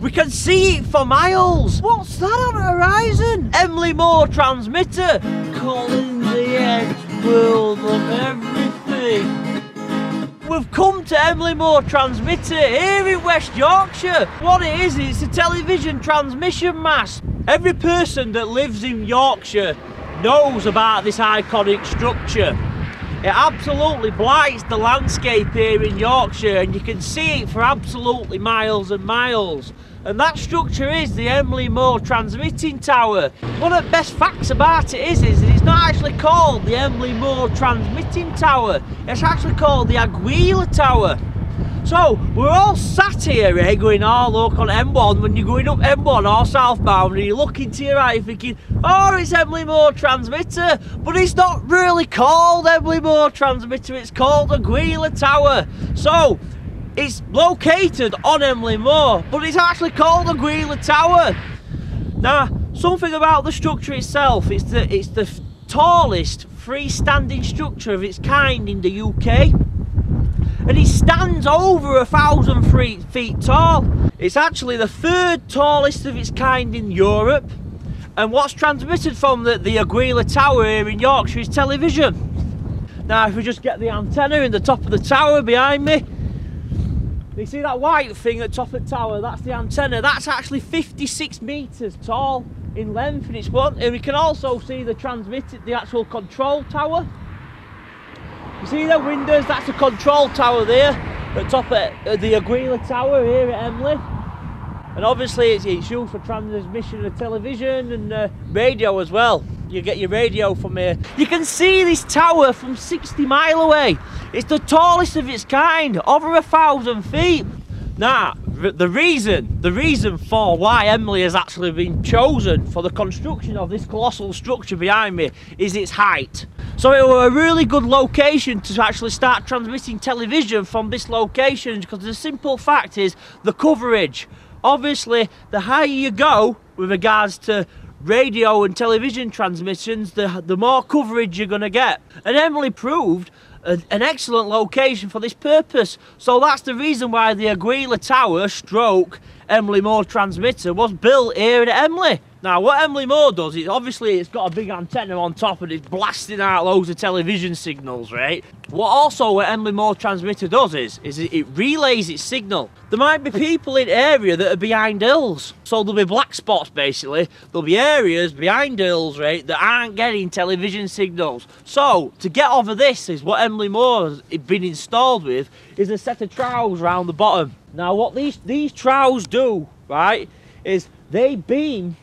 We can see it for miles. What's that on the horizon? Emley Moor transmitter. Colin The Head, world of everything. We've come to Emley Moor transmitter here in West Yorkshire. What it is, it's a television transmission mast. Every person that lives in Yorkshire knows about this iconic structure. It absolutely blights the landscape here in Yorkshire, and you can see it for absolutely miles and miles. And that structure is the Emley Moor transmitting tower. One of the best facts about it is it's not actually called the Emley Moor transmitting tower. It's actually called the Aguila Tower. So we're all sat here going, oh look, on M1, when you're going up M1 or southbound and you're looking to your right, you're thinking, oh, it's Emley Moor transmitter, but it's not really called Emley Moor transmitter, it's called Aguila Tower. So it's located on Emley Moor, but it's actually called Aguila Tower. Now, something about the structure itself, it's the tallest freestanding structure of its kind in the UK. And it stands over 1,000 feet tall. It's actually the third tallest of its kind in Europe. And what's transmitted from the Aguila Tower here in Yorkshire is television. Now, if we just get the antenna in the top of the tower behind me, you see that white thing at the top of the tower? That's the antenna. That's actually 56 metres tall in length, and it's one. And we can also see the actual control tower. You see the windows? That's a control tower there at top of the Aguila Tower here at Emley. And obviously it's used for transmission of television and radio as well. You get your radio from here. You can see this tower from 60 miles away. It's the tallest of its kind, over 1,000 feet. Now, the reason for why Emley has actually been chosen for the construction of this colossal structure behind me is its height. So it was a really good location to actually start transmitting television from this location, because the simple fact is the coverage. Obviously, the higher you go with regards to radio and television transmissions, the more coverage you're going to get. And Emley proved an excellent location for this purpose. So that's the reason why the Aguila Tower stroke Emley Moor transmitter was built here at Emley. Now, what Emley Moor does is, obviously it's got a big antenna on top and it's blasting out loads of television signals, right? What Emley Moor transmitter does is it relays its signal. There might be people in area that are behind hills, so there'll be black spots basically. There'll be areas behind hills, right, that aren't getting television signals. So, to get over this is what Emley Moor has been installed with, is a set of trowels around the bottom. Now, what these trowels do, right, is they beam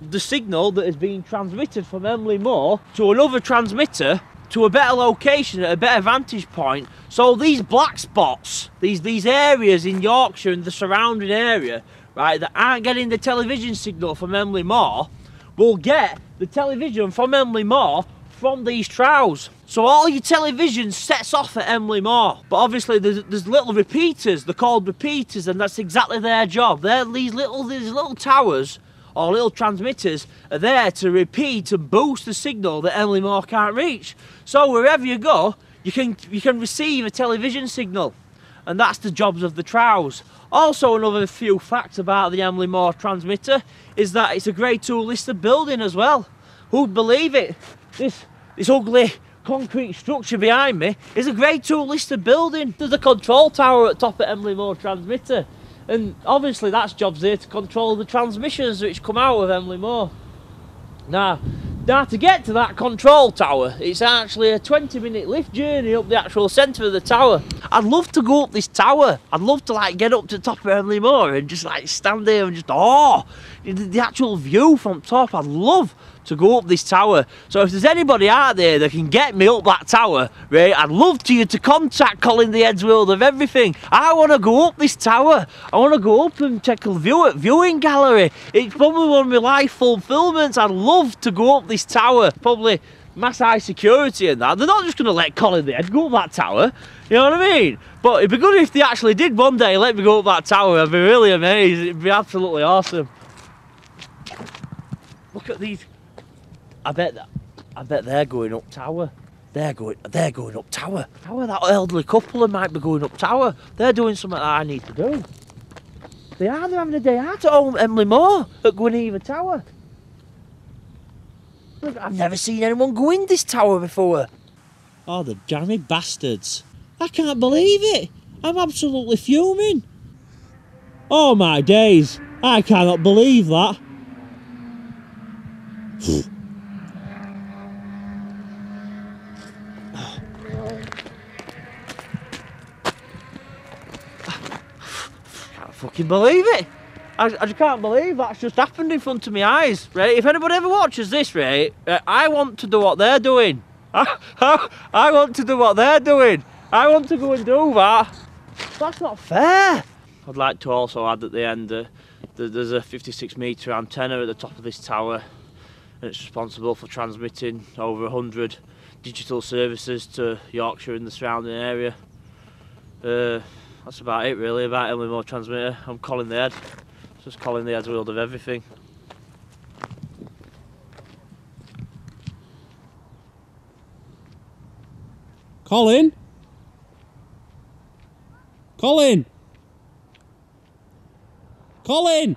the signal that is being transmitted from Emley Moor to another transmitter to a better location at a better vantage point. So these black spots, these areas in Yorkshire and the surrounding area, right, that aren't getting the television signal from Emley Moor, will get the television from Emley Moor from these trowels. So all your television sets off at Emley Moor. But obviously there's little repeaters, they're called repeaters, and that's exactly their job. These little towers or little transmitters are there to repeat and boost the signal that Emley Moor can't reach. So wherever you go, you can receive a television signal, and that's the jobs of the trowels. Also, another few facts about the Emley Moor transmitter is that it's a Grade 2 listed building as well. Who'd believe it? This ugly concrete structure behind me is a Grade 2 listed building. There's a control tower at top of Emley Moor transmitter. And obviously that's jobs there to control the transmissions which come out of Emley Moor. Now to get to that control tower, it's actually a 20-minute lift journey up the actual centre of the tower. I'd love to go up this tower. I'd love to like get up to the top of Emley Moor and just like stand there and just, oh, the actual view from top. I'd love to go up this tower. So if there's anybody out there that can get me up that tower, right, I'd love you to contact Colin The Head's World of Everything. I want to go up this tower. I want to go up and take a view at viewing gallery. It's probably one of my life fulfillments. I'd love to go up this tower. Probably mass high security and that. They're not just going to let Colin The Head go up that tower. You know what I mean? But it'd be good if they actually did one day let me go up that tower. I'd be really amazed. It'd be absolutely awesome. Look at these. I bet they're going up tower. They're going up tower. How are that elderly couple might be going up tower? They're doing something that I need to do. They're having a day out at home at Emley Moor at Gweneva Tower. Look, I've never seen anyone go in this tower before. Oh, the jammy bastards. I can't believe it. I'm absolutely fuming. Oh my days. I cannot believe that. Can't fucking believe it. I just can't believe that's just happened in front of my eyes, right? If anybody ever watches this, right, I want to do what they're doing. I want to do what they're doing. I want to go and do that. That's not fair. I'd like to also add at the end there's a 56-metre antenna at the top of this tower, and it's responsible for transmitting over 100 digital services to Yorkshire and the surrounding area. That's about it really about Emley Moor transmitter. I'm Colin The Head. It's just Colin The Head's world of everything. Colin? Colin? Colin!